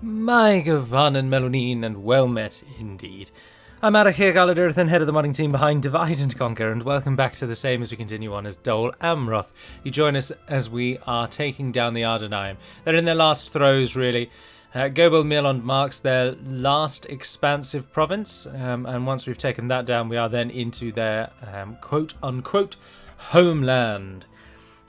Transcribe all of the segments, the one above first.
My Gavan and Melonin, and well met indeed. I'm Arach Galadurthan, head of the modding team behind Divide and Conquer, and welcome back to the same as we continue on as Dol Amroth. You join us as we are taking down the Ardanyam. They're in their last throes, really. Gobel Mirlond marks their last expansive province, and once we've taken that down, we are then into their quote-unquote homeland.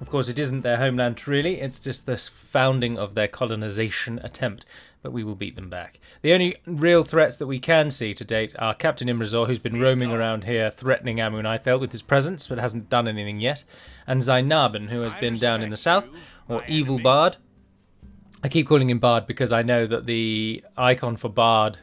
Of course, it isn't their homeland, really. It's just the founding of their colonization attempt. But we will beat them back. The only real threats that we can see to date are Captain Imrazor, who's been roaming around here threatening Amun-Ithel with his presence, but hasn't done anything yet, and Zainabin, who has been down in the south, or Evil Bard. I keep calling him Bard because I know that the icon for Bard...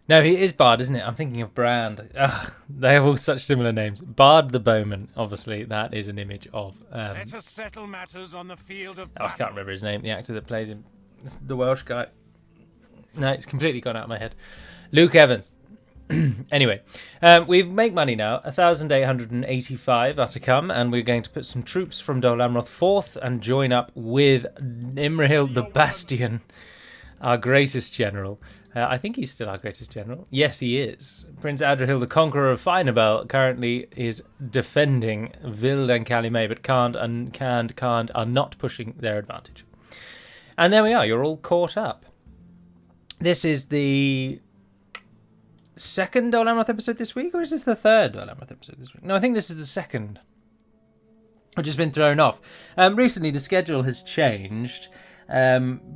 No, he is Bard, isn't it? I'm thinking of Brand. Ugh, they have all such similar names. Bard the Bowman, obviously, that is an image of... Let us settle matters on the field of I can't remember his name, the actor that plays him. The Welsh guy. No, it's completely gone out of my head. Luke Evans. Anyway, we make money now. 1,885 are to come, and we're going to put some troops from Dol Amroth forth and join up with Imrahil the Bastion, our greatest general. I think he's still our greatest general. Yes, he is. Prince Adrian, the Conqueror of Finabel, currently is defending Vild and Calimay, but can't are not pushing their advantage. And there we are, you're all caught up. This is the second Dol Amroth episode this week, or is this the third Dol Amroth episode this week? No, I think this is the second. I've just been thrown off. Recently, the schedule has changed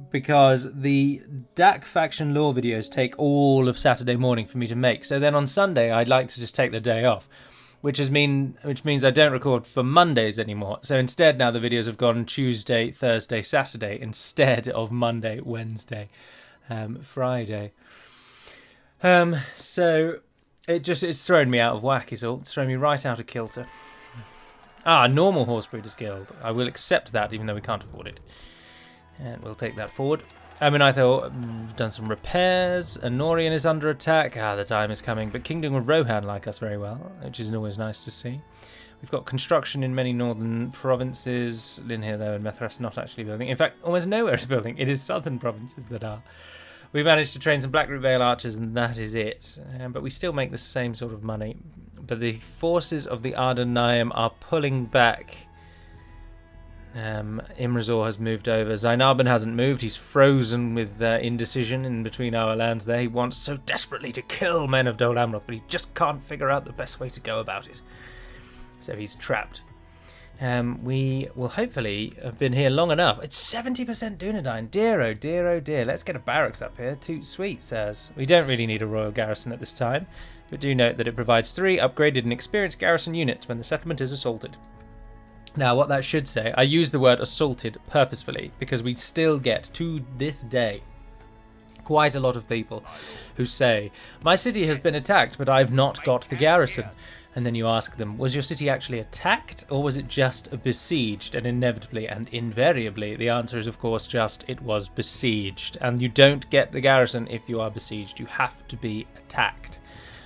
because the DaC faction lore videos take all of Saturday morning for me to make. So then on Sunday, I'd like to just take the day off. Which means I don't record for Mondays anymore. So instead now the videos have gone Tuesday, Thursday, Saturday instead of Monday, Wednesday, Friday. So it's thrown me out of whack is all. It's thrown me right out of kilter. Normal Horse Breeders Guild. I will accept that even though we can't afford it. And we'll take that forward. Amun-Ithel done some repairs. Anorian is under attack. The time is coming. But Kingdom of Rohan like us very well, which is always nice to see. We've got construction in many northern provinces. Linhir, though, and Methras not actually building. In fact, almost nowhere is building. It is southern provinces that are. We managed to train some Blackroot Vale archers, and that is it. But we still make the same sort of money. But the forces of the Ardanyam are pulling back. Imrazor has moved over. Zainabin hasn't moved. He's frozen with indecision in between our lands there. He wants so desperately to kill men of Dol Amroth, but he just can't figure out the best way to go about it. So he's trapped. We will hopefully have been here long enough. It's 70% Dunedain. Dear, oh dear, oh dear. Let's get a barracks up here. Toot sweet, says. We don't really need a royal garrison at this time, but do note that it provides 3 upgraded and experienced garrison units when the settlement is assaulted. Now, what that should say, I use the word assaulted purposefully because we still get, to this day, quite a lot of people who say, my city has been attacked, but I've not got the garrison. And then you ask them, was your city actually attacked, or was it just besieged? And inevitably and invariably, the answer is, of course, just it was besieged. And you don't get the garrison if you are besieged. You have to be attacked.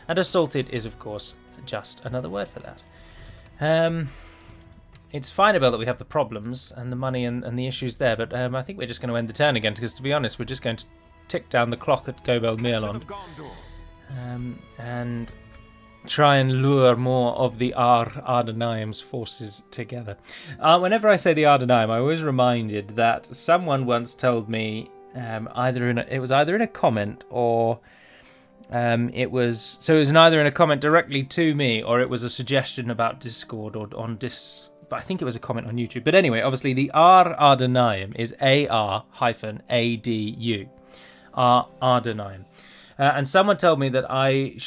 And assaulted is, of course, just another word for that. It's Finabel that we have the problems and the money and the issues there, but I think we're just going to end the turn again, because to be honest, we're just going to tick down the clock at Gobel Mirlond and try and lure more of the Ardanyam's forces together. Whenever I say the Ardanyam, I'm always reminded that someone once told me, it was either in a comment or... it was either in a comment directly to me, or it was a suggestion about Discord or on Discord. But I think it was a comment on YouTube. But anyway, obviously the Ardanyam is AR-ADU. Ardanyam. And someone told me that I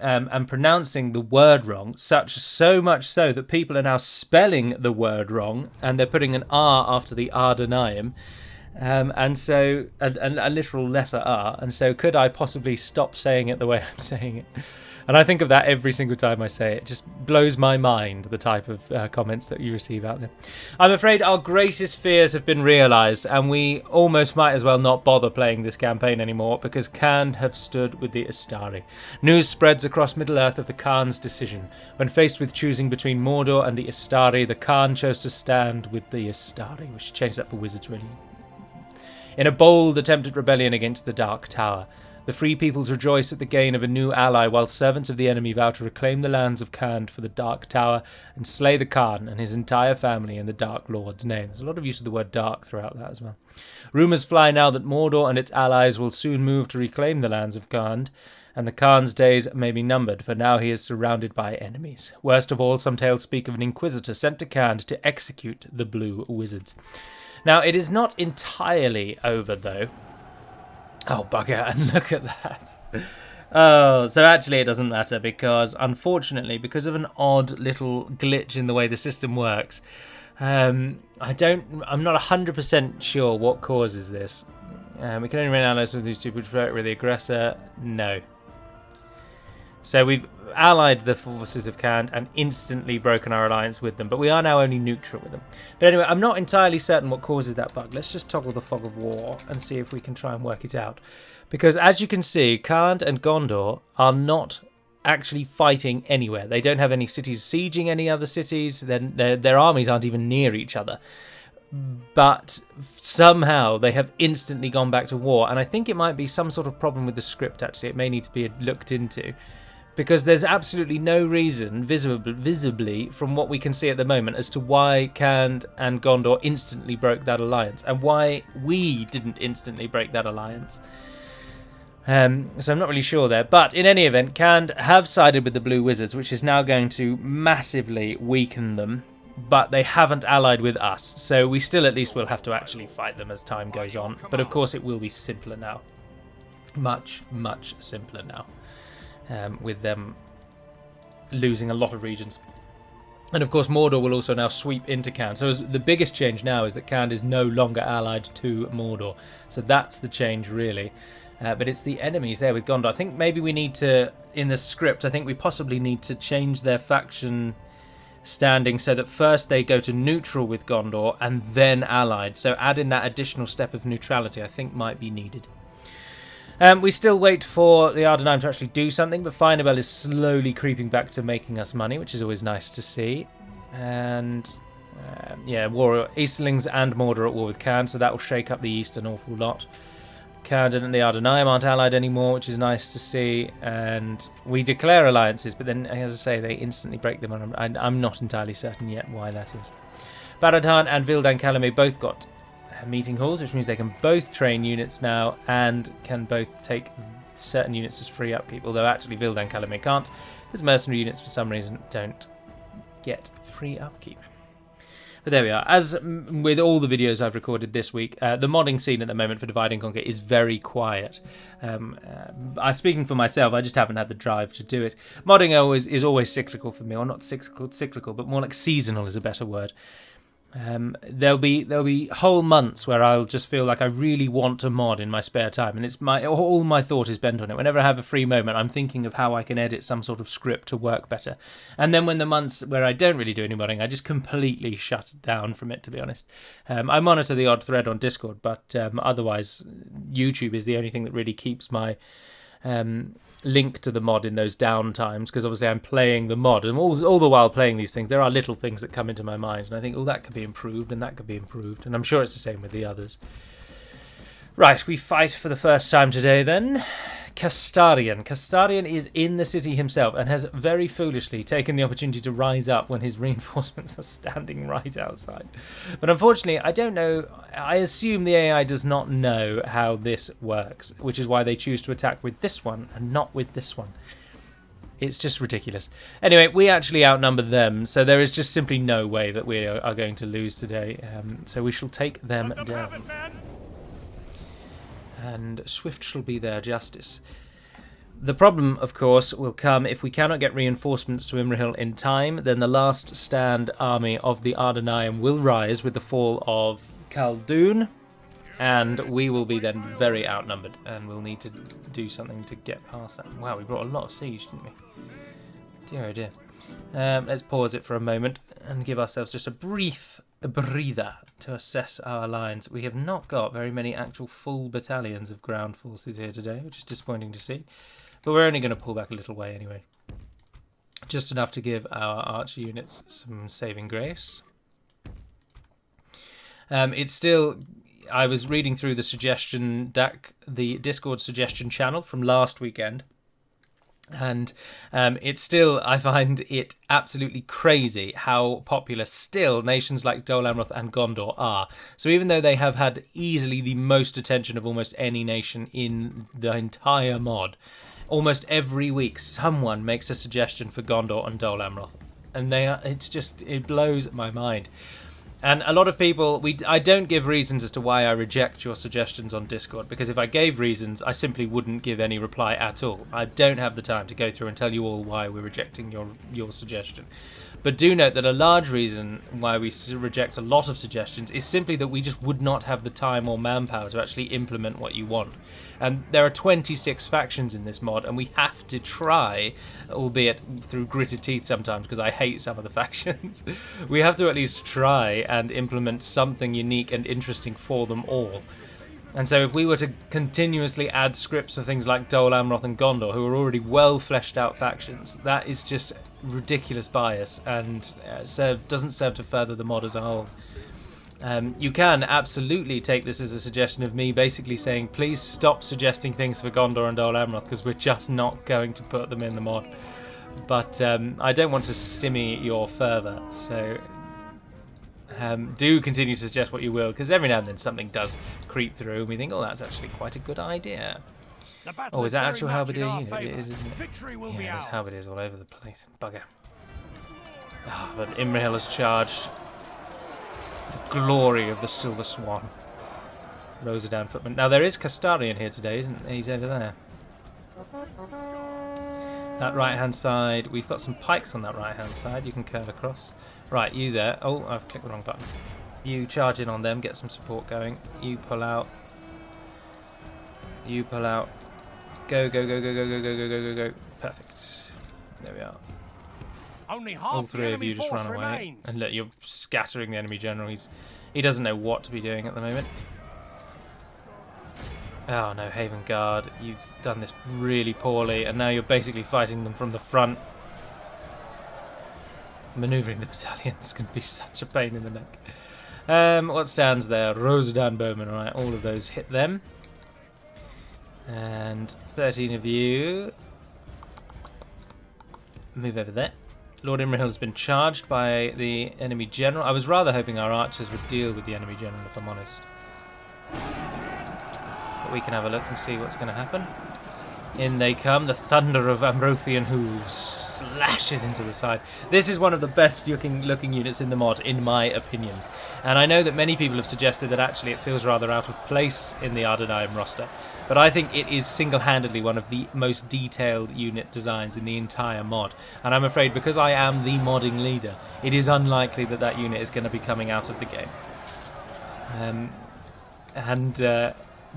am pronouncing the word wrong, so much so that people are now spelling the word wrong, and they're putting an R after the Ardanyam. And so a literal letter R, and so could I possibly stop saying it the way I'm saying it? And I think of that every single time I say it. It just blows my mind, the type of comments that you receive out there. I'm afraid our greatest fears have been realised, and we almost might as well not bother playing this campaign anymore, because Khan have stood with the Istari. News spreads across Middle-earth of the Khan's decision. When faced with choosing between Mordor and the Istari, the Khan chose to stand with the Istari. We should change that for wizards, really. in a bold attempted rebellion against the Dark Tower. The Free Peoples rejoice at the gain of a new ally, while servants of the enemy vow to reclaim the lands of Khand for the Dark Tower and slay the Khan and his entire family in the Dark Lord's name. There's a lot of use of the word dark throughout that as well. Rumours fly now that Mordor and its allies will soon move to reclaim the lands of Khand, and the Khan's days may be numbered, for now he is surrounded by enemies. Worst of all, some tales speak of an inquisitor sent to Khand to execute the Blue Wizards. Now, it is not entirely over, though. Oh, bugger, and look at that. Oh, so actually it doesn't matter, because, unfortunately, because of an odd little glitch in the way the system works, I'm not 100% sure what causes this. We can only run allies with these two, which with the aggressor. No. So we've allied the forces of Khand and instantly broken our alliance with them, but we are now only neutral with them. But anyway, I'm not entirely certain what causes that bug. Let's just toggle the Fog of War and see if we can try and work it out. Because as you can see, Khand and Gondor are not actually fighting anywhere. They don't have any cities sieging any other cities. Their armies aren't even near each other. But somehow they have instantly gone back to war, and I think it might be some sort of problem with the script. Actually, it may need to be looked into, because there's absolutely no reason visibly from what we can see at the moment as to why Khand and Gondor instantly broke that alliance and why we didn't instantly break that alliance. So I'm not really sure there, but in any event, Khand have sided with the Blue Wizards, which is now going to massively weaken them. But they haven't allied with us, so we still at least will have to actually fight them as time goes on. But of course it will be simpler now. Much, much simpler now. With them losing a lot of regions. And of course Mordor will also now sweep into Khand. So the biggest change now is that Khand is no longer allied to Mordor. So that's the change really. But it's the enemies there with Gondor. I think maybe we need to, in the script, I think we possibly need to change their faction standing so that first they go to neutral with Gondor and then allied. So add in that additional step of neutrality I think might be needed. We still wait for the Ardanyam to actually do something, but Finabel is slowly creeping back to making us money, which is always nice to see. And yeah, Easterlings and Mordor at war with Khand, so that will shake up the East an awful lot. Khand and the Ardanyam aren't allied anymore, which is nice to see, and we declare alliances, but then, as I say, they instantly break them, and I'm not entirely certain yet why that is. Barad-dûr and Vildan Calumet both got meeting halls, which means they can both train units now, and can both take certain units as free upkeep, although actually Vildan Calumet can't, because mercenary units for some reason don't get free upkeep. But there we are. As with all the videos I've recorded this week, the modding scene at the moment for Divide and Conquer is very quiet. Speaking for myself, I just haven't had the drive to do it. Modding is always cyclical for me, or not cyclical, but more like seasonal is a better word. There'll be whole months where I'll just feel like I really want to mod in my spare time, and all my thought is bent on it. Whenever I have a free moment, I'm thinking of how I can edit some sort of script to work better. And then when the months where I don't really do any modding, I just completely shut down from it, to be honest. I monitor the odd thread on Discord, but otherwise YouTube is the only thing that really keeps my link to the mod in those down times, because obviously I'm playing the mod, and all the while playing these things there are little things that come into my mind, and I think, oh, that could be improved, and that could be improved, and I'm sure it's the same with the others. Right, we fight for the first time today then. Castarian. Castarian is in the city himself and has very foolishly taken the opportunity to rise up when his reinforcements are standing right outside. But unfortunately, I don't know. I assume the AI does not know how this works, which is why they choose to attack with this one and not with this one. It's just ridiculous. Anyway, we actually outnumber them, so there is just simply no way that we are going to lose today. So we shall take them down. And swift shall be their justice. The problem, of course, will come if we cannot get reinforcements to Imrahil in time. Then the last stand army of the Ardanyam will rise with the fall of Khaldun, and we will be then very outnumbered, and we'll need to do something to get past that. Wow, we brought a lot of siege, didn't we? Dear oh dear. Let's pause it for a moment and give ourselves just a breather to assess our lines. We have not got very many actual full battalions of ground forces here today, which is disappointing to see. But we're only going to pull back a little way anyway. Just enough to give our archer units some saving grace. It's still, I was reading through the suggestion DaC, the Discord suggestion channel from last weekend. And it's still, I find it absolutely crazy how popular still nations like Dol Amroth and Gondor are. So even though they have had easily the most attention of almost any nation in the entire mod, almost every week someone makes a suggestion for Gondor and Dol Amroth. And it blows my mind. And a lot of people, I don't give reasons as to why I reject your suggestions on Discord, because if I gave reasons, I simply wouldn't give any reply at all. I don't have the time to go through and tell you all why we're rejecting your suggestion. But do note that a large reason why we reject a lot of suggestions is simply that we just would not have the time or manpower to actually implement what you want. And there are 26 factions in this mod, and we have to try, albeit through gritted teeth sometimes, because I hate some of the factions. We have to at least try and implement something unique and interesting for them all. And so if we were to continuously add scripts for things like Dol Amroth and Gondor, who are already well fleshed out factions, that is just ridiculous bias and doesn't serve to further the mod as a whole. You can absolutely take this as a suggestion of me basically saying, please stop suggesting things for Gondor and Dol Amroth, because we're just not going to put them in the mod. But I don't want to stymie your further, so do continue to suggest what you will, because every now and then something does creep through and we think, oh, that's actually quite a good idea. Oh, is that actual halberdier unit? It is, isn't it? Yeah, there's halberdiers all over the place. Bugger. Oh, but Imrahil has charged. The glory of the Silver Swan. Rosadan footman. Now, there is Castarian here today, isn't he? He's over there. That right-hand side. We've got some pikes on that right-hand side. You can curl across. Right, you there. Oh, I've clicked the wrong button. You charge in on them, get some support going. You pull out. You pull out. Go, go, go, go, go, go, go, go, go, go, go. Perfect. There we are. Only half all three of you just run away. Remains. And look, you're scattering the enemy general. He doesn't know what to be doing at the moment. Oh no, Haven Guard. You've done this really poorly, and now you're basically fighting them from the front. Manoeuvring the battalions can be such a pain in the neck. What stands there? Rosadan Bowman. Alright, all of those hit them. And 13 of you move over there. Lord Imrahil has been charged by the enemy general. I was rather hoping our archers would deal with the enemy general, if I'm honest. But we can have a look and see what's going to happen. In they come. The thunder of Amrothian hooves slashes into the side. This is one of the best looking units in the mod, in my opinion. And I know that many people have suggested that actually it feels rather out of place in the Ardanyam roster. But I think it is single-handedly one of the most detailed unit designs in the entire mod. And I'm afraid because I am the modding leader, it is unlikely that that unit is going to be coming out of the game.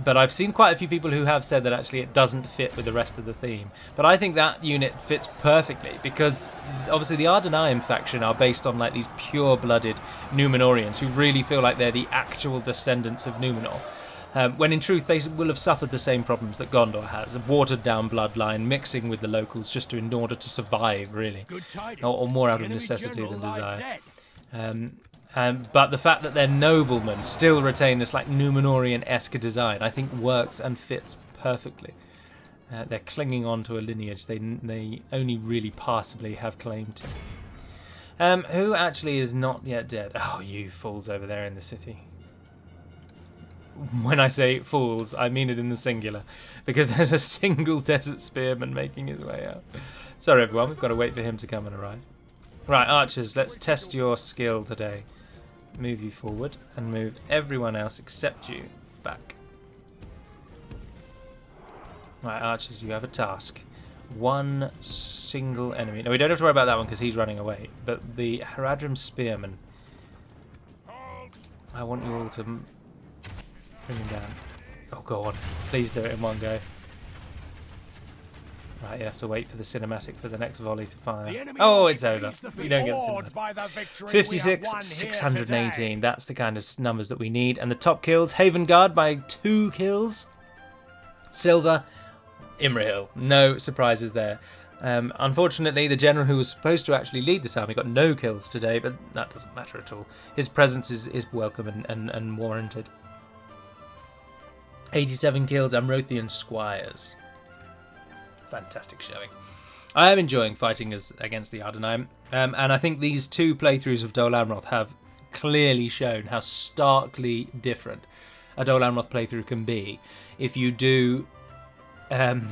But I've seen quite a few people who have said that actually it doesn't fit with the rest of the theme. But I think that unit fits perfectly because obviously the Ardanyam faction are based on like these pure-blooded Númenóreans who really feel like they're the actual descendants of Númenor. When in truth they will have suffered the same problems that Gondor has, a watered-down bloodline mixing with the locals just in order to survive, really, or more out of necessity than desire. But the fact that their noblemen still retain this like Númenórean-esque design, I think works and fits perfectly. They're clinging on to a lineage they only really passably have claim to. Who actually is not yet dead? Oh, you fools over there in the city. When I say fools, I mean it in the singular, because there's a single desert spearman making his way out. Sorry everyone, we've got to wait for him to come and arrive. Right, archers, let's test your skill today. Move you forward and move everyone else except you back. Right, archers, you have a task. One single enemy. No, we don't have to worry about that one because he's running away. But the Haradrim spearman. I want you all to bring him down. Oh, go on. Please do it in one go. Right, you have to wait for the cinematic for the next volley to fire. Oh, it's over. We don't get the cinematic. 56, 618. That's the kind of numbers that we need. And the top kills, Haven Guard by 2 kills. Silver, Imrahil. No surprises there. Unfortunately, the general who was supposed to actually lead this army got no kills today, but that doesn't matter at all. His presence is welcome and warranted. 87 kills, Amrothian squires. Fantastic showing. I am enjoying fighting against the Ardanyam, and I think these 2 playthroughs of Dol Amroth have clearly shown how starkly different a Dol Amroth playthrough can be if you do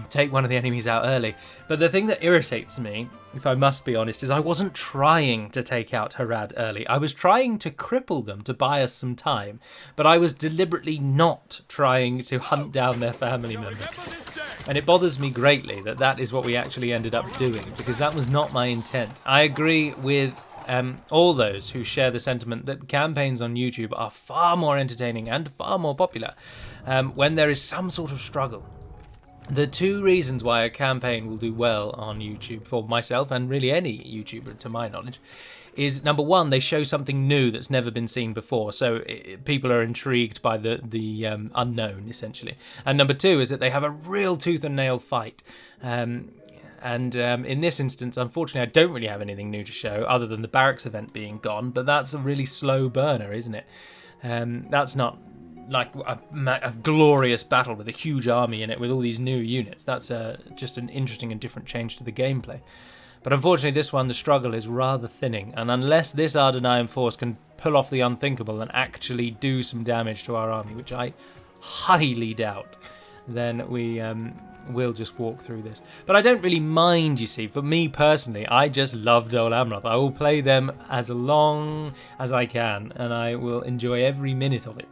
take one of the enemies out early. But the thing that irritates me, if I must be honest, is I wasn't trying to take out Harad early. I was trying to cripple them to buy us some time, but I was deliberately not trying to hunt down their family members. And it bothers me greatly that that is what we actually ended up doing, because that was not my intent. I agree with all those who share the sentiment that campaigns on YouTube are far more entertaining and far more popular when there is some sort of struggle. The 2 reasons why a campaign will do well on YouTube, for myself and really any YouTuber to my knowledge, is number 1, they show something new that's never been seen before, so people are intrigued by the unknown, essentially. And number 2 is that they have a real tooth and nail fight. And in this instance, unfortunately, I don't really have anything new to show other than the barracks event being gone, but that's a really slow burner, isn't it? That's not like a glorious battle with a huge army in it with all these new units. That's just an interesting and different change to the gameplay. But unfortunately, this one, the struggle is rather thinning, and unless this Ardanyam force can pull off the unthinkable and actually do some damage to our army, which I highly doubt, then we will just walk through this. But I don't really mind, you see. For me personally, I just love Dol Amroth. I will play them as long as I can, and I will enjoy every minute of it.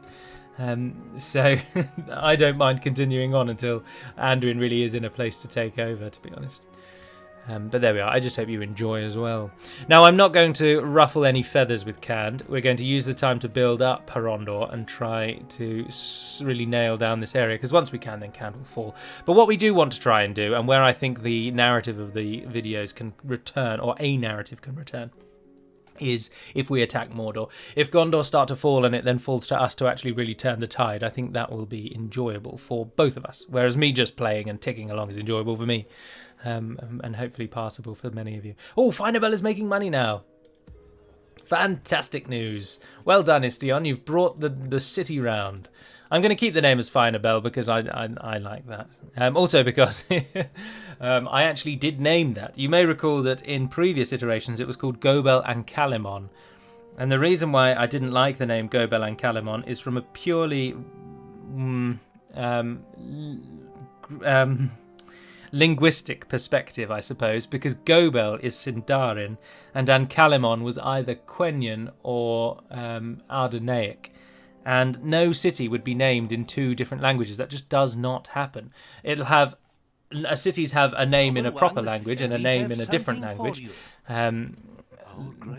So I don't mind continuing on until Adrian really is in a place to take over, to be honest. But there we are. I just hope you enjoy as well. Now, I'm not going to ruffle any feathers with Cand. We're going to use the time to build up Harondor and try to really nail down this area, because once we can, then Cand will fall. But what we do want to try and do, and where I think the narrative of the videos can return, or a narrative can return, is if we attack Mordor. If Gondor start to fall and it then falls to us to actually really turn the tide, I think that will be enjoyable for both of us. Whereas me just playing and ticking along is enjoyable for me. And hopefully passable for many of you. Oh, Finabel is making money now. Fantastic news. Well done, Istion. You've brought the city round. I'm going to keep the name as Finabel because I like that. Also because I actually did name that. You may recall that in previous iterations it was called Gobel and Calimon. And the reason why I didn't like the name Gobel and Calimon is from a purely linguistic perspective, I suppose, because Gobel is Sindarin and Ancalimon was either Quenya or Ardennaic. And no city would be named in 2 different languages. That just does not happen. It'll have cities have a name in a proper language and a name in a different language,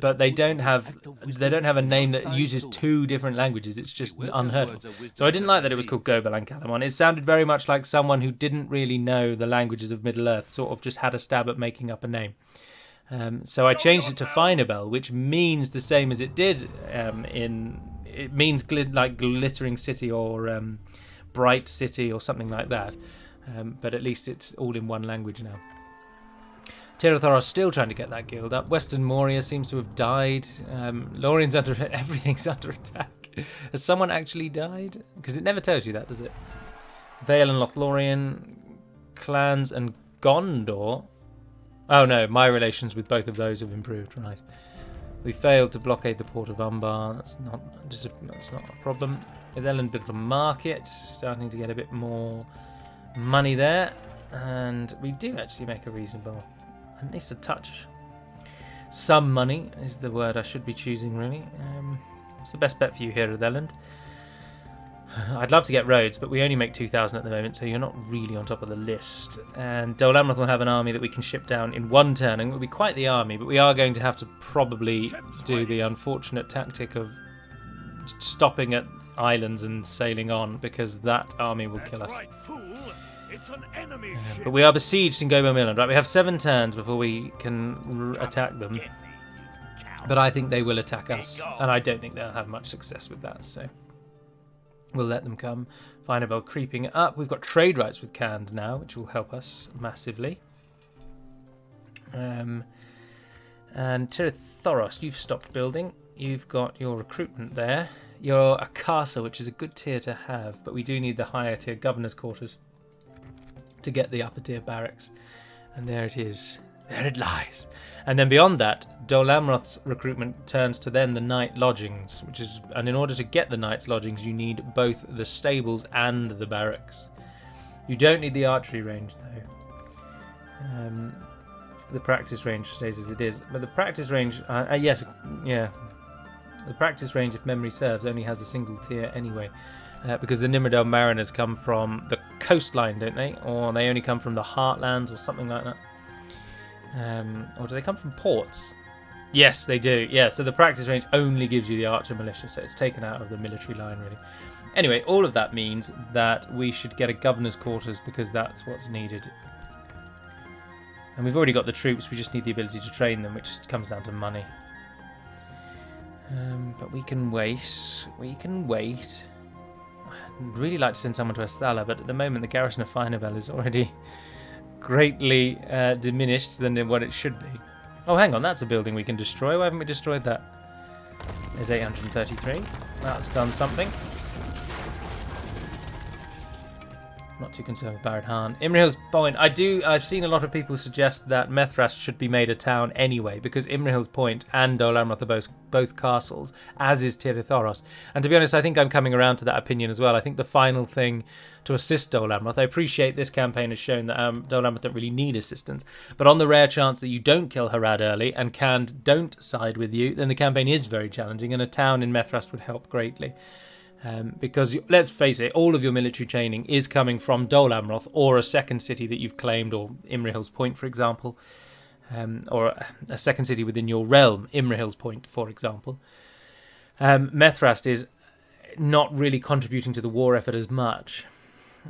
but they don't have a name that uses 2 different languages. It's just unheard of. So I didn't like that it was called Gobel and Calimon. It sounded very much like someone who didn't really know the languages of Middle Earth, sort of just had a stab at making up a name. So I changed it to Finabel, which means the same as it did it means like glittering city or bright city or something like that. But at least it's all in one language now. Tirathoros still trying to get that guild up. Western Moria seems to have died. Lorien's everything's under attack. Has someone actually died? Because it never tells you that, does it? Vale and Lothlorien, clans and Gondor. Oh no, my relations with both of those have improved, right. We failed to blockade the port of Umbar. That's not a problem. Ithelin, bit of a market, starting to get a bit more money there, and we do actually make a reasonable, at least a touch. Some money is the word I should be choosing, really. What's the best bet for you here, Ithelin? I'd love to get roads, but we only make 2,000 at the moment, so you're not really on top of the list. And Dol Amroth will have an army that we can ship down in one turn, and it will be quite the army, but we are going to have to probably do the unfortunate tactic of stopping at islands and sailing on, because that army will kill us. Right, fool. It's an enemy ship. But we are besieged in Gobel Milon, right? We have 7 turns before we can attack them. But I think they will attack us, and I don't think they'll have much success with that, so we'll let them come. Finabel creeping up. We've got trade rights with Cand now, which will help us massively. And Tirathoros, you've stopped building. You've got your recruitment there. You're a castle, which is a good tier to have, but we do need the higher tier governor's quarters to get the upper tier barracks. And there it is. There it lies. And then beyond that, Dol Amroth's recruitment turns to then the knight lodgings, and in order to get the knight's lodgings, you need both the stables and the barracks. You don't need the archery range though. The practice range stays as it is, but the practice range, the practice range, if memory serves, only has a single tier anyway, because the Nimrodel Mariners come from the coastline, don't they? Or they only come from the heartlands or something like that. Or do they come from ports? Yes, they do. Yeah, so the practice range only gives you the archer militia, so it's taken out of the military line, really. Anyway, all of that means that we should get a governor's quarters because that's what's needed. And we've already got the troops, we just need the ability to train them, which comes down to money. But we can wait. We can wait. I'd really like to send someone to Asthala, but at the moment the garrison of Finabel is already greatly diminished than what it should be. Oh, hang on, that's a building we can destroy. Why haven't we destroyed that? There's 833. That's done something. Not too concerned with Barad Han. Imrahil's Point. I've seen a lot of people suggest that Methrast should be made a town anyway, because Imrahil's Point and Dol Amroth are both castles, as is Tirithoros. And to be honest, I think I'm coming around to that opinion as well. I think the final thing to assist Dol Amroth, I appreciate this campaign has shown that Dol Amroth don't really need assistance, but on the rare chance that you don't kill Harad early and Khand don't side with you, then the campaign is very challenging, and a town in Methrast would help greatly. Because, let's face it, all of your military training is coming from Dol Amroth or a second city that you've claimed, or Imrahil's Point, for example, or a second city within your realm, Imrahil's Point, for example. Methrast is not really contributing to the war effort as much,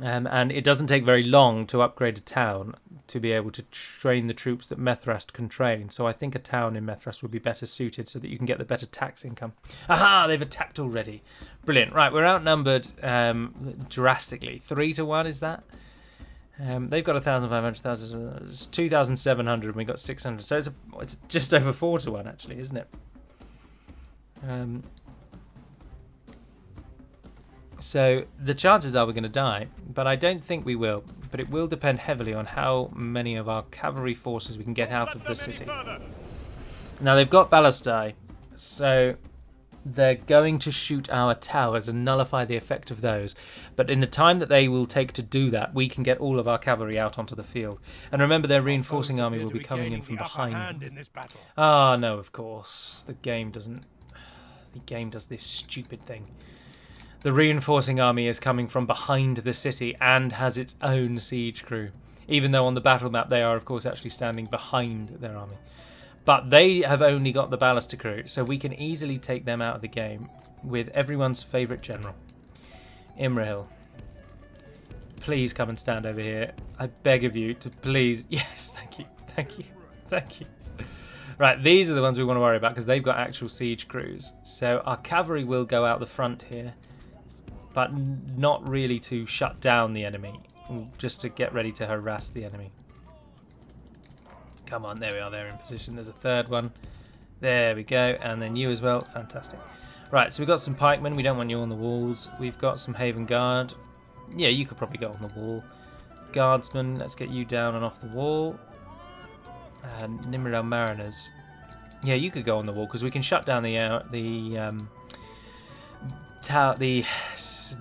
and it doesn't take very long to upgrade a town to be able to train the troops that Methrast can train. So I think a town in Methrast would be better suited so that you can get the better tax income. Aha! They've attacked already. Brilliant. Right, we're outnumbered drastically. 3-1, is that? They've got 1,500. It's 2,700 and we got 600. So it's just over 4-1, actually, isn't it? So the chances are we're going to die, but I don't think we will. But it will depend heavily on how many of our cavalry forces we can get out of the city. Now they've got ballistae, so they're going to shoot our towers and nullify the effect of those. But in the time that they will take to do that, we can get all of our cavalry out onto the field. And remember, their reinforcing army will be coming in from behind. Ah, no, of course. The game does this stupid thing. The reinforcing army is coming from behind the city and has its own siege crew, even though on the battle map they are, of course, actually standing behind their army. But they have only got the ballista crew, so we can easily take them out of the game with everyone's favourite general, Imrahil. Please come and stand over here. I beg of you to please... Yes, thank you, thank you, thank you. Right, these are the ones we want to worry about because they've got actual siege crews. So our cavalry will go out the front here, but not really to shut down the enemy, just to get ready to harass the enemy. Come on, there we are, they're in position. There's a third one. There we go, and then you as well. Fantastic. Right, so we've got some pikemen. We don't want you on the walls. We've got some Haven Guard. Yeah, you could probably go on the wall. Guardsmen, let's get you down and off the wall. And Nimrodel Mariners. Yeah, you could go on the wall, because we can shut down the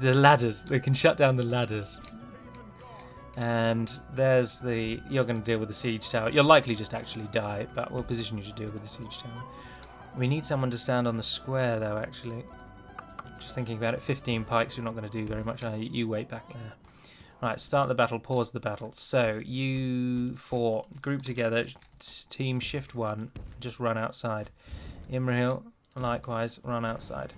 ladders. They can shut down the ladders. And there's the... You're going to deal with the siege tower. You'll likely just actually die, but we'll position you to deal with the siege tower. We need someone to stand on the square, though, actually. Just thinking about it. 15 pikes, you're not going to do very much. You wait back there. Right, start the battle, pause the battle. So, you four, group together, team shift 1, just run outside. Imrahil, likewise, run outside.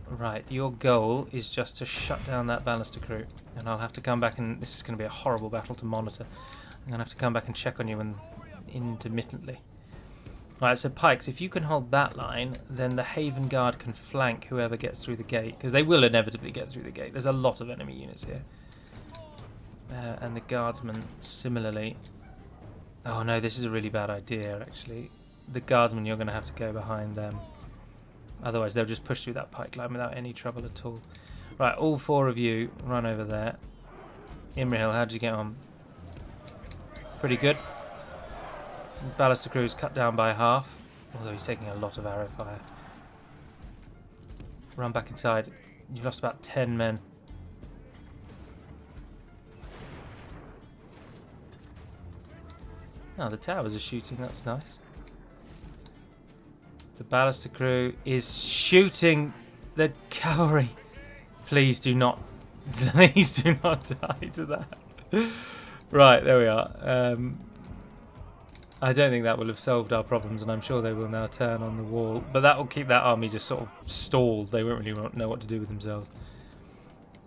Right, your goal is just to shut down that ballista crew. And I'll have to come back and... This is going to be a horrible battle to monitor. I'm going to have to come back and check on you intermittently. Right, so pikes, if you can hold that line, then the Haven Guard can flank whoever gets through the gate. Because they will inevitably get through the gate. There's a lot of enemy units here. And the guardsmen, similarly. Oh no, this is a really bad idea, actually. the guardsmen, you're going to have to go behind them. Otherwise, they'll just push through that pike line without any trouble at all. Right, all 4 of you run over there. Imrahil, how did you get on? Pretty good. Ballister crew's cut down by half, although he's taking a lot of arrow fire. Run back inside. You've lost about 10 men. Oh, the towers are shooting, that's nice. The Ballister crew is shooting the cavalry. Please do not die to that. Right, there we are. I don't think that will have solved our problems, and I'm sure they will now turn on the wall. But that will keep that army just sort of stalled. They won't really know what to do with themselves.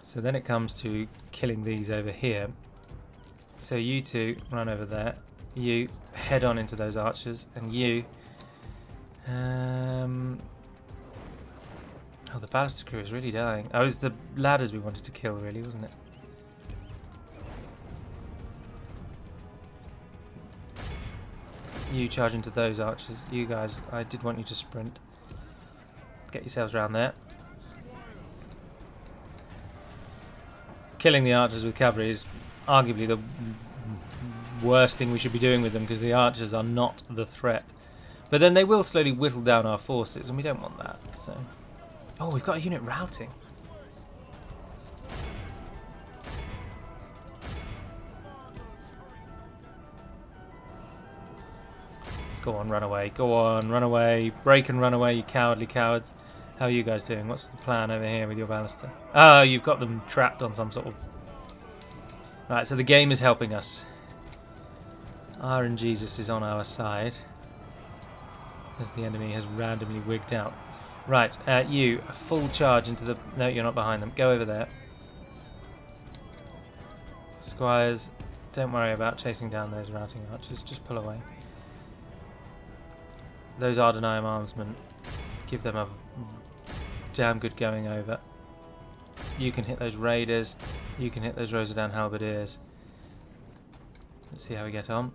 So then it comes to killing these over here. So you two run over there. You head on into those archers, and you... Oh, the Ballister crew is really dying. Oh, it was the ladders we wanted to kill, really, wasn't it? You charge into those archers. You guys, I did want you to sprint. Get yourselves around there. Killing the archers with cavalry is arguably the worst thing we should be doing with them, because the archers are not the threat. But then they will slowly whittle down our forces, and we don't want that. So, oh, we've got a unit routing. Go on, run away. Go on, run away. Break and run away, you cowardly cowards. How are you guys doing? What's the plan over here with your Ballister? Oh, you've got them trapped on some sort of... Right, so the game is helping us. Jesus is on our side, as the enemy has randomly wigged out. Right, you, a full charge into the... No, you're not behind them. Go over there. Squires, don't worry about chasing down those routing archers. Just pull away. Those Ardanyam armsmen, give them a damn good going over. You can hit those raiders. You can hit those Rosadan halberdiers. Let's see how we get on.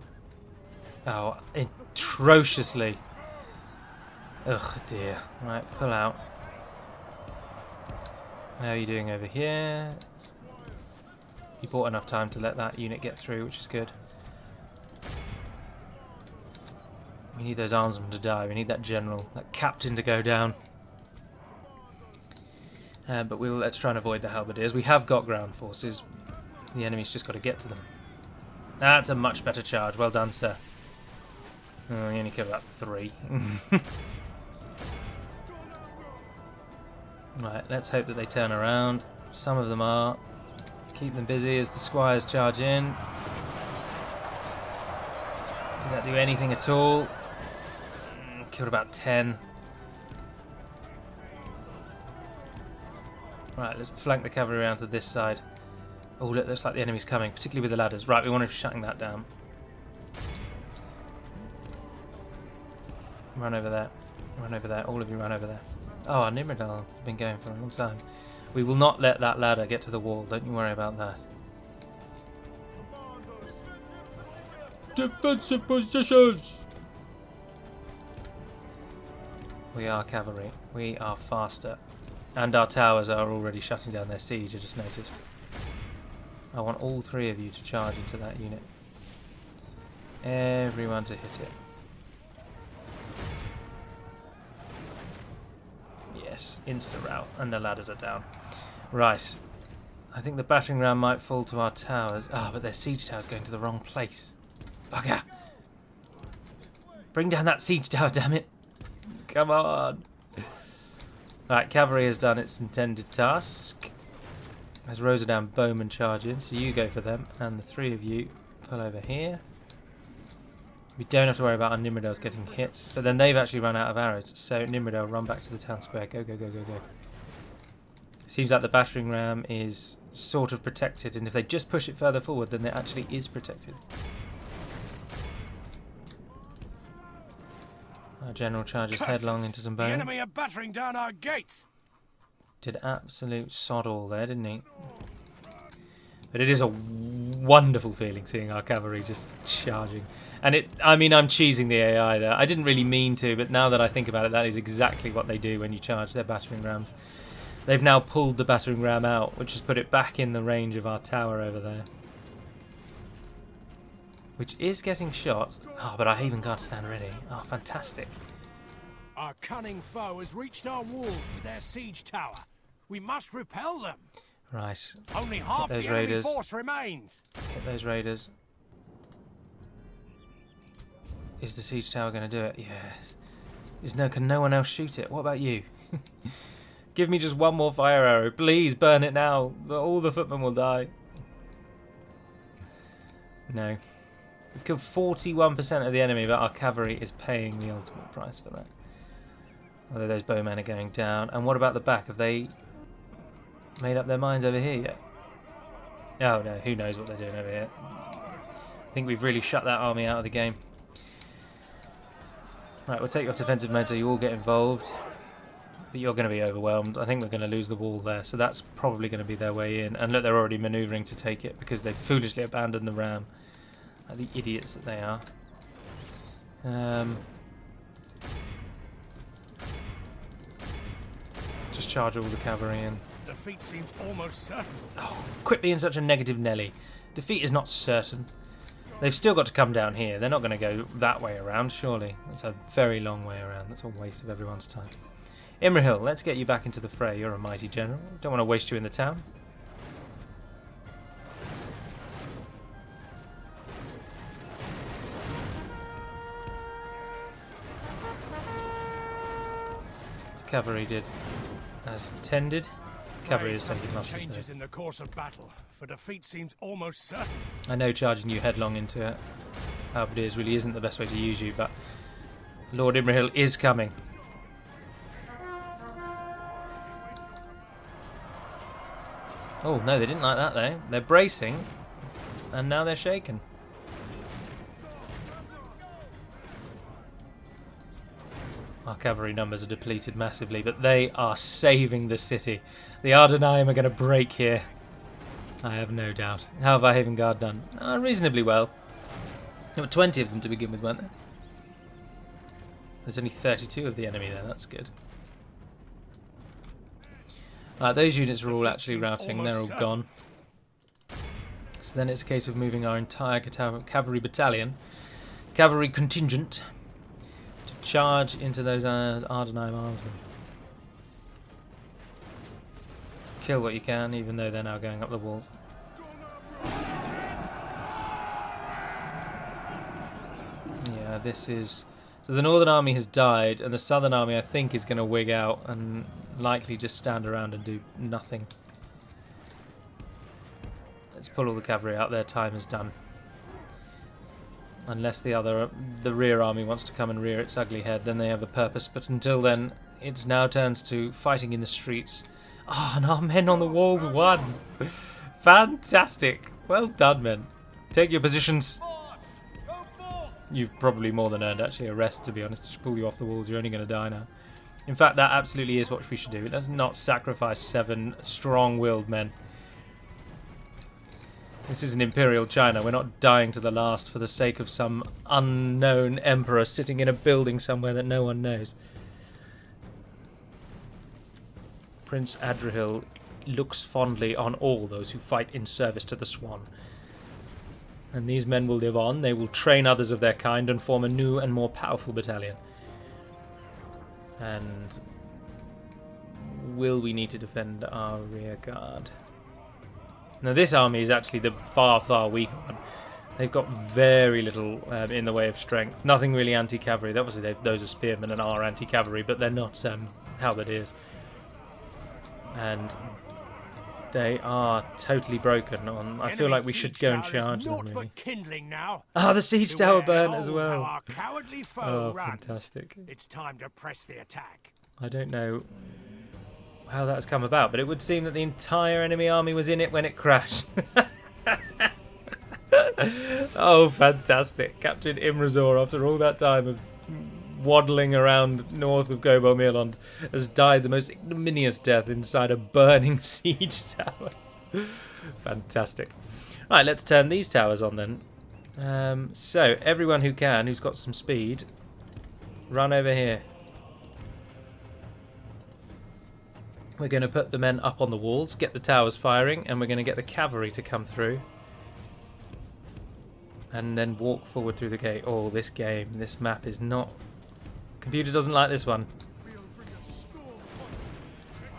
Oh, atrociously. Ugh, dear. Right, pull out. How are you doing over here? You bought enough time to let that unit get through, which is good. We need those armsmen to die. We need that general, that captain to go down. But let's try and avoid the halberdiers. We have got ground forces. The enemy's just got to get to them. That's a much better charge. Well done, sir. Oh, we only killed about 3. Right, let's hope that they turn around. Some of them are. Keep them busy as the squires charge in. Did that do anything at all? Killed about 10. Right, let's flank the cavalry around to this side. Oh, look, looks like the enemy's coming, particularly with the ladders. Right, we want to be shutting that down. Run over there. Run over there. All of you run over there. Oh, our Nimrodal has been going for a long time. We will not let that ladder get to the wall. Don't you worry about that. Defensive positions! We are cavalry. We are faster. And our towers are already shutting down their siege, I just noticed. I want all 3 of you to charge into that unit. Everyone to hit it. Yes, insta-rout. And the ladders are down. Right. I think the battering ram might fall to our towers. Ah, but their siege tower's going to the wrong place. Bugger! Bring down that siege tower, damn it! Come on! Right, cavalry has done its intended task. As Rosadan bowmen charge in, so you go for them, and the 3 of you pull over here. We don't have to worry about our Nimrodales getting hit, but then they've actually run out of arrows, so Nimrodale, run back to the town square. Go, go, go, go, go. Seems like the battering ram is sort of protected, and if they just push it further forward, then it actually is protected. Our general charges headlong into some bone. The enemy are battering down our gates. Did absolute sod all there, didn't he? But it is a wonderful feeling seeing our cavalry just charging. And I mean, I'm cheesing the AI there. I didn't really mean to, but now that I think about it, that is exactly what they do when you charge their battering rams. They've now pulled the battering ram out, which has put it back in the range of our tower over there. Which is getting shot. Oh, but our Haven Guard stand ready. Oh, fantastic. Our cunning foe has reached our walls with their siege tower. We must repel them. Right. Only half the enemy force remains. Hit those raiders. Is the siege tower going to do it? Yes. Can no one else shoot it? What about you? Give me just one more fire arrow. Please burn it now. All the footmen will die. No. We've killed 41% of the enemy, but our cavalry is paying the ultimate price for that. Although those bowmen are going down. And what about the back? Have they made up their minds over here yet? Oh no, who knows what they're doing over here. I think we've really shut that army out of the game. Right, we'll take you off defensive mode so you all get involved. But you're going to be overwhelmed. I think we're going to lose the wall there, so that's probably going to be their way in. And look, they're already manoeuvring to take it because they've foolishly abandoned the ram. Like the idiots that they are. Just charge all the cavalry in. Defeat seems almost certain. Oh, quit being such a negative Nelly. Defeat is not certain. They've still got to come down here. They're not going to go that way around, surely. That's a very long way around. That's a waste of everyone's time. Imrahil, let's get you back into the fray. You're a mighty general. Don't want to waste you in the town. Cavalry did as intended. Cavalry has taken losses changes in the course of battle, for defeat seems almost certain. I know charging you headlong into it, halberdiers really isn't the best way to use you, but Lord Imrahil is coming. Oh no, they didn't like that though. They're bracing, and now they're shaken. Our cavalry numbers are depleted massively, but they are saving the city. The Ardanyam are going to break here. I have no doubt. How have our Haven Guard done? Reasonably well. There were 20 of them to begin with, weren't there? There's only 32 of the enemy there. That's good. Those units are all actually routing. They're all gone. So then it's a case of moving our entire cavalry battalion, cavalry contingent, charge into those Ardanyam arms. Kill what you can, even though they're now going up the wall. Yeah, this is... So the Northern Army has died, and the Southern Army, I think, is going to wig out and likely just stand around and do nothing. Let's pull all the cavalry out. Their time is done. Unless the rear army wants to come and rear its ugly head, then they have a purpose. But until then, it now turns to fighting in the streets. Oh, and our men on the walls won! Fantastic! Well done, men. Take your positions. You've probably more than earned, actually, a rest, to be honest. Just pull you off the walls. You're only going to die now. In fact, that absolutely is what we should do. Let's not sacrifice 7 strong-willed men. This isn't Imperial China. We're not dying to the last for the sake of some unknown emperor sitting in a building somewhere that no one knows. Prince Adrian looks fondly on all those who fight in service to the Swan. And these men will live on. They will train others of their kind and form a new and more powerful battalion. And will we need to defend our rear guard? Now this army is actually the far, far weaker one. They've got very little in the way of strength. Nothing really anti-cavalry. Obviously those are spearmen and are anti-cavalry, but they're not halberdiers. And they are totally broken. I feel like we should go and charge them, really. The siege tower burnt as well. Oh, fantastic. It's time to press the attack. I don't know how that's come about, but it would seem that the entire enemy army was in it when it crashed. Oh, fantastic. Captain Imrazor, after all that time of waddling around north of Gobel Mirlond, has died the most ignominious death inside a burning siege tower. Fantastic. Right, let's turn these towers on then. So, everyone who can, who's got some speed, run over here. We're going to put the men up on the walls, get the towers firing, and we're going to get the cavalry to come through. And then walk forward through the gate. Oh, this game, this map is not... Computer doesn't like this one.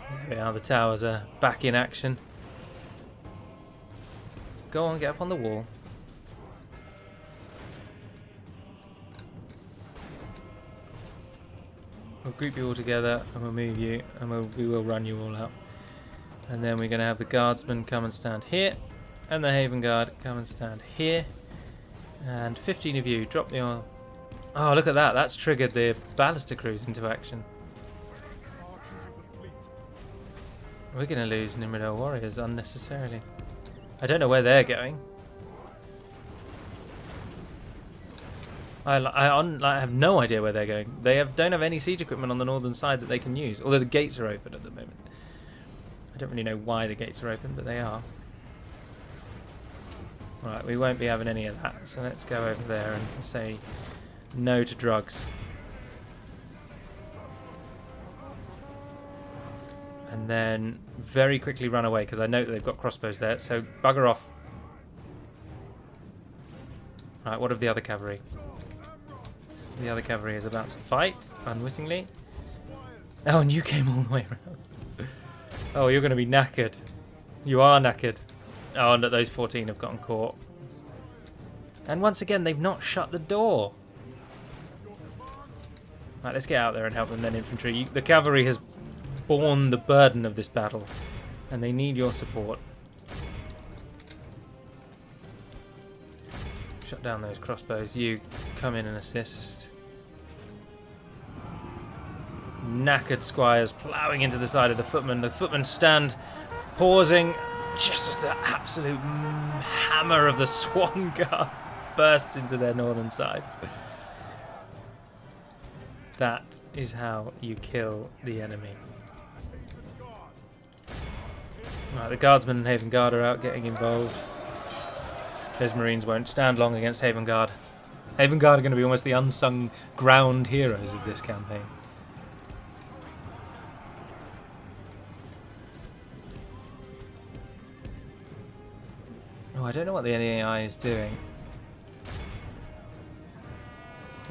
There we are, the towers are back in action. Go on, get up on the wall. We'll group you all together and we'll move you and we will run you all out. And then we're going to have the guardsmen come and stand here. And the Haven Guard come and stand here. And 15 of you, drop the oil. Oh, look at that. That's triggered the ballista crews into action. We're going to lose Nimrod warriors unnecessarily. I don't know where they're going. I have no idea where they're going. They don't have any siege equipment on the northern side that they can use, although the gates are open at the moment. I don't really know why the gates are open, but they are. Right, we won't be having any of that, so let's go over there and say no to drugs. And then very quickly run away, because I know that they've got crossbows there, so bugger off. Right, what of the other cavalry? The other cavalry is about to fight, unwittingly. Oh, and you came all the way around. Oh, you're going to be knackered. You are knackered. Oh, and those 14 have gotten caught. And once again, they've not shut the door. Right, let's get out there and help them then, infantry. The cavalry has borne the burden of this battle, and they need your support. Shut down those crossbows. You come in and assist. Knackered squires ploughing into the side of the footmen. The footmen stand pausing just as the absolute hammer of the Swan Guard bursts into their northern side. That is how you kill the enemy. Right, the guardsmen and Haven Guard are out getting involved. Those Marines won't stand long against Haven Guard. Haven Guard are going to be almost the unsung ground heroes of this campaign. Oh, I don't know what the AI is doing.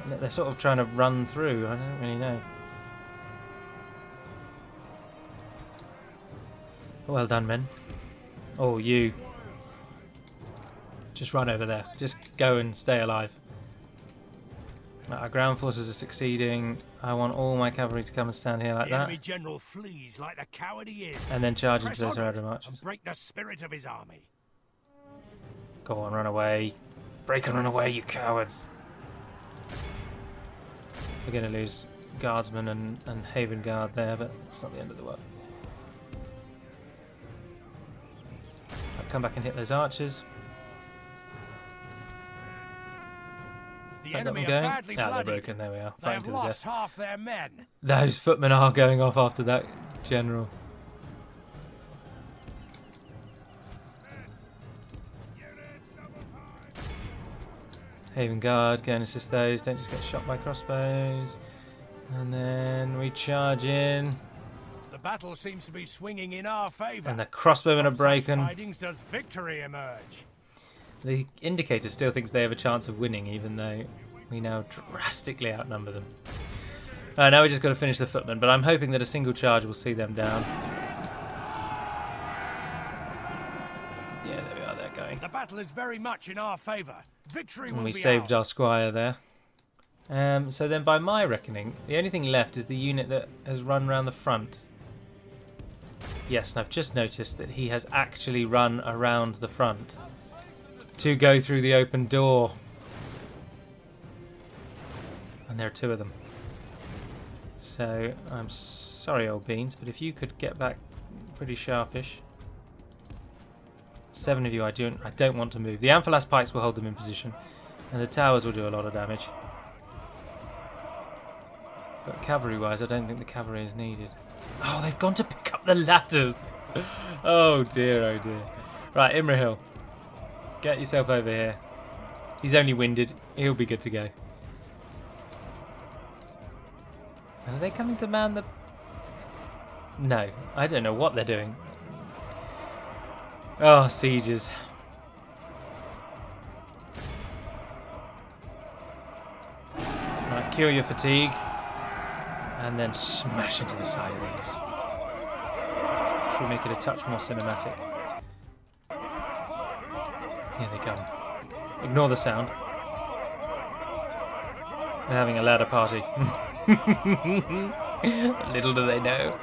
They're sort of trying to run through. I don't really know. Well done, men. Oh, you. Just run over there. Just go and stay alive. Our ground forces are succeeding. I want all my cavalry to come and stand here like that. Enemy general flees like the coward he is. And then charge into those Ardanyam marches. And break the spirit of his army. Go on, run away. Break and run away, you cowards. We're going to lose guardsmen and Haven Guard there, but it's not the end of the world. I'll come back and hit those archers. The enemy are badly they're blooded. broken. There we are. They Fighting have to the lost death. half their men. Those footmen are going off after that general. Haven Guard, go and assist those. Don't just get shot by crossbows. And then we charge in. The battle seems to be swinging in our favour. And the crossbowmen are breaking. Tidings does victory emerge. The indicator still thinks they have a chance of winning, even though we now drastically outnumber them. Now we just got to finish the footmen, but I'm hoping that a single charge will see them down. Yeah, there we are, they're going. The battle is very much in our favour. Victory will be And we saved ours. our squire there. So then by my reckoning, the only thing left is the unit that has run around the front. Yes, and I've just noticed that he has actually run around the front to go through the open door. And there are two of them. So, I'm sorry, old beans, but if you could get back pretty sharpish. 7 of you, I don't want to move. The Amphalas pikes will hold them in position, and the towers will do a lot of damage. But cavalry-wise, I don't think the cavalry is needed. Oh, they've gone to pick up the ladders! Oh dear, oh dear. Right, Imrahil. Get yourself over here. He's only winded. He'll be good to go. Are they coming to man the... No, I don't know what they're doing. Oh, sieges. Right, cure your fatigue. And then smash into the side of these. Which will make it a touch more cinematic. Here they come. Ignore the sound. They're having a ladder party. Little do they know.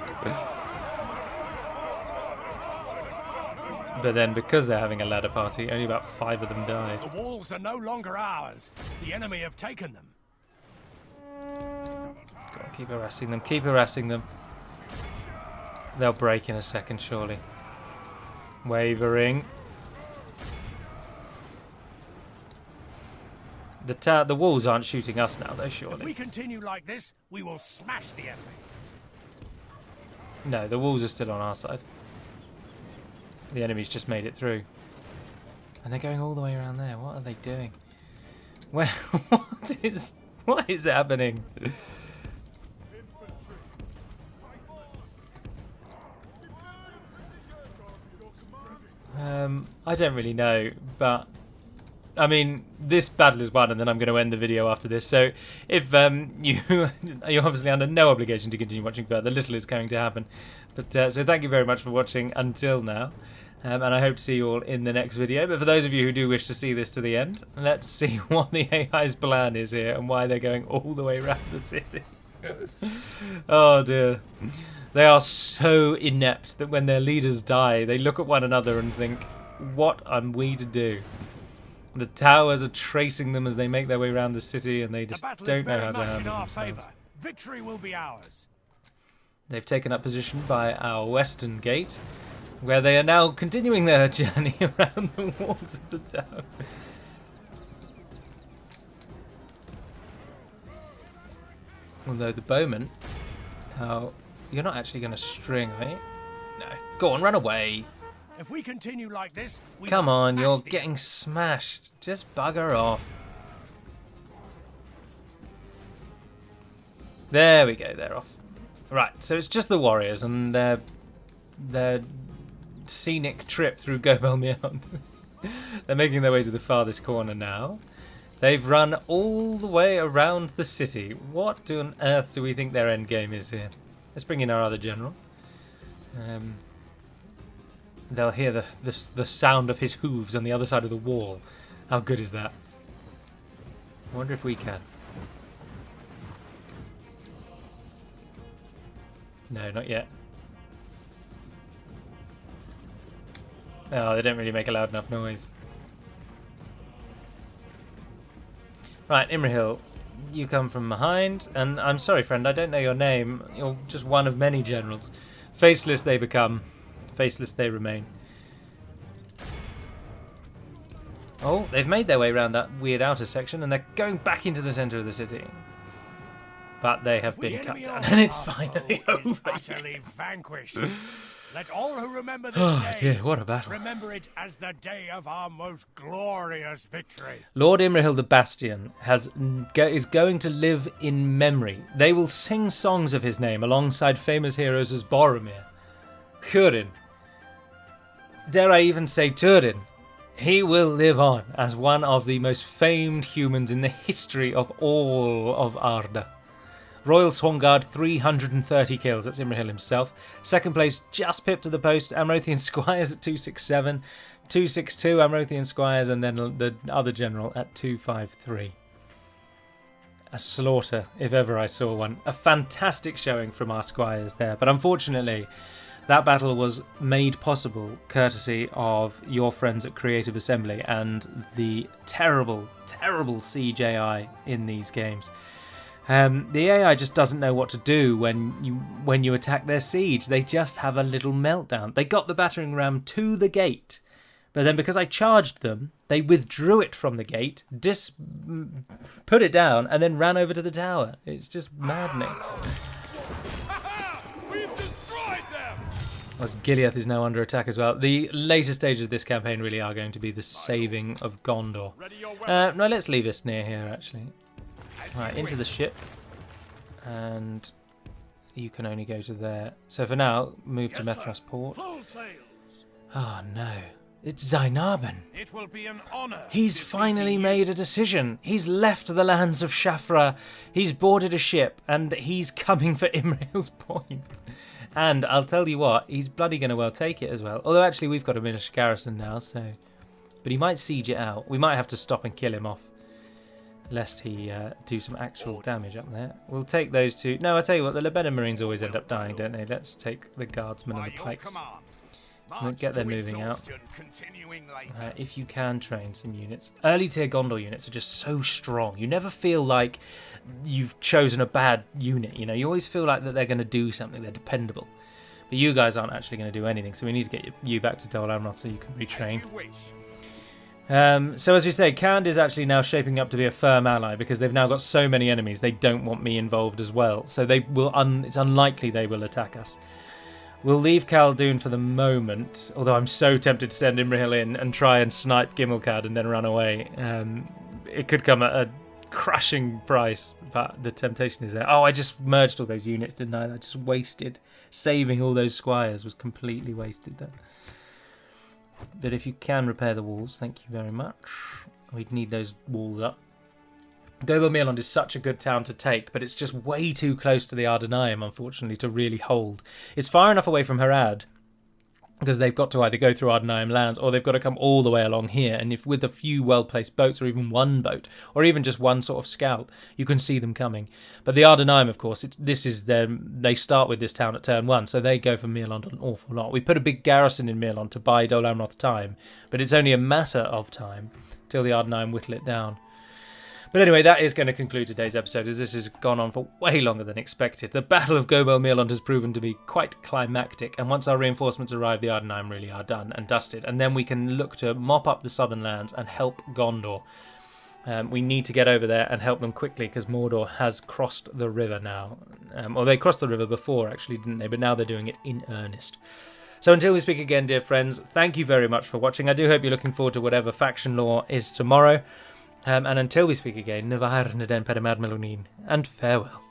But then, because they're having a ladder party, only about 5 of them died. The walls are no longer ours. The enemy have taken them. Go on, keep harassing them. Keep harassing them. They'll break in a second, surely. Wavering. The walls aren't shooting us now, though, surely. If we continue like this, we will smash the enemy. No, the walls are still on our side. The enemy's just made it through. And they're going all the way around there. What are they doing? Where? What is happening? I don't really know, but I mean, this battle is won, and then I'm going to end the video after this. So, if you're obviously under no obligation to continue watching further, little is going to happen. But so thank you very much for watching until now, and I hope to see you all in the next video. But for those of you who do wish to see this to the end, let's see what the AI's plan is here and why they're going all the way around the city. Oh dear. They are so inept that when their leaders die, they look at one another and think, what are we to do? The towers are tracing them as they make their way around the city, and they just don't know how to handle themselves. Victory will be ours. They've taken up position by our western gate, where they are now continuing their journey around the walls of the tower. Although the bowmen... Oh, you're not actually going to string, are you? No. Go on, run away. If we continue like this, we Come will on, smash you're the getting smashed. Just bugger off. There we go, they're off. Right, so it's just the warriors and their scenic trip through Gobel Mirlond. They're making their way to the farthest corner now. They've run all the way around the city. What on earth do we think their end game is here? Let's bring in our other general. They'll hear the sound of his hooves on the other side of the wall. How good is that? I wonder if we can. No, not yet. Oh, they don't really make a loud enough noise. Right, Imrahil, you come from behind, and I'm sorry, friend, I don't know your name. You're just one of many generals. Faceless they become, faceless they remain. Oh, they've made their way around that weird outer section, and they're going back into the centre of the city. But they have been cut down, and it's finally over. Utterly vanquished. Let all who remember this Oh dear, what a battle. remember it as the day of our most glorious victory. Lord Imrahil the Bastion is going to live in memory. They will sing songs of his name alongside famous heroes as Boromir, Húrin, dare I even say Túrin. He will live on as one of the most famed humans in the history of all of Arda. Royal Swanguard, 330 kills. That's Imrahil himself. Second place, just pipped to the post. Amrothian Squires at 267. 262 Amrothian Squires, and then the other general at 253. A slaughter, if ever I saw one. A fantastic showing from our Squires there. But unfortunately, that battle was made possible courtesy of your friends at Creative Assembly and the terrible, terrible siege AI in these games. The AI just doesn't know what to do when you attack their siege. They just have a little meltdown. They got the battering ram to the gate, but then because I charged them, they withdrew it from the gate, put it down, and then ran over to the tower. It's just maddening. We've destroyed them. As Gilead is now under attack as well. The later stages of this campaign really are going to be the saving of Gondor. No, let's leave us near here, actually. Right, into the ship. And you can only go to there. So for now, move to Methras Port. Oh, no. It's Zainarben. It will be an honor. He's finally made a decision. He's left the lands of Shafra. He's boarded a ship, and he's coming for Imrail's Point. And I'll tell you what, he's bloody going to well take it as well. Although actually we've got a Minish garrison now, so... But he might siege it out. We might have to stop and kill him off. Lest he do some actual damage up there. We'll take those two. No, I'll tell you what, the Lebanon Marines always end up dying, don't they? Let's take the guardsmen and the pikes. We'll get them moving out. If you can train some units. Early tier Gondor units are just so strong. You never feel like you've chosen a bad unit, you know. You always feel like that they're going to do something. They're dependable. But you guys aren't actually going to do anything, so we need to get you back to Dol Amroth so you can retrain. So as we say, Khand is actually now shaping up to be a firm ally because they've now got so many enemies. They don't want me involved as well. So they will. It's unlikely they will attack us. We'll leave Khaldun for the moment, although I'm so tempted to send Imrahil in and try and snipe Gimmelcad and then run away. It could come at a crushing price, but the temptation is there. Oh, I just merged all those units, didn't I? I just wasted. Saving all those squires was completely wasted there. But if you can repair the walls, thank you very much. We'd need those walls up. Gobel Mirlond is such a good town to take, but it's just way too close to the Ardanyam, unfortunately, to really hold. It's far enough away from Harad, because they've got to either go through Ardanyam lands, or they've got to come all the way along here, and if with a few well-placed boats, or even one boat, or even just one sort of scout, you can see them coming. But the Ardanyam, of course, this is them. They start with this town at turn 1, so they go for Mirlond an awful lot. We put a big garrison in Mirlond to buy Dol Amroth time, but it's only a matter of time till the Ardanyam whittle it down. But anyway, that is going to conclude today's episode, as this has gone on for way longer than expected. The Battle of Gobel Mirlond has proven to be quite climactic, and once our reinforcements arrive, the Ardanyam really are done and dusted, and then we can look to mop up the southern lands and help Gondor. We need to get over there and help them quickly, because Mordor has crossed the river now. Or they crossed the river before, actually, didn't they? But now they're doing it in earnest. So until we speak again, dear friends, thank you very much for watching. I do hope you're looking forward to whatever faction law is tomorrow. And until we speak again, Nevair Neden Perimad Melonin, and farewell.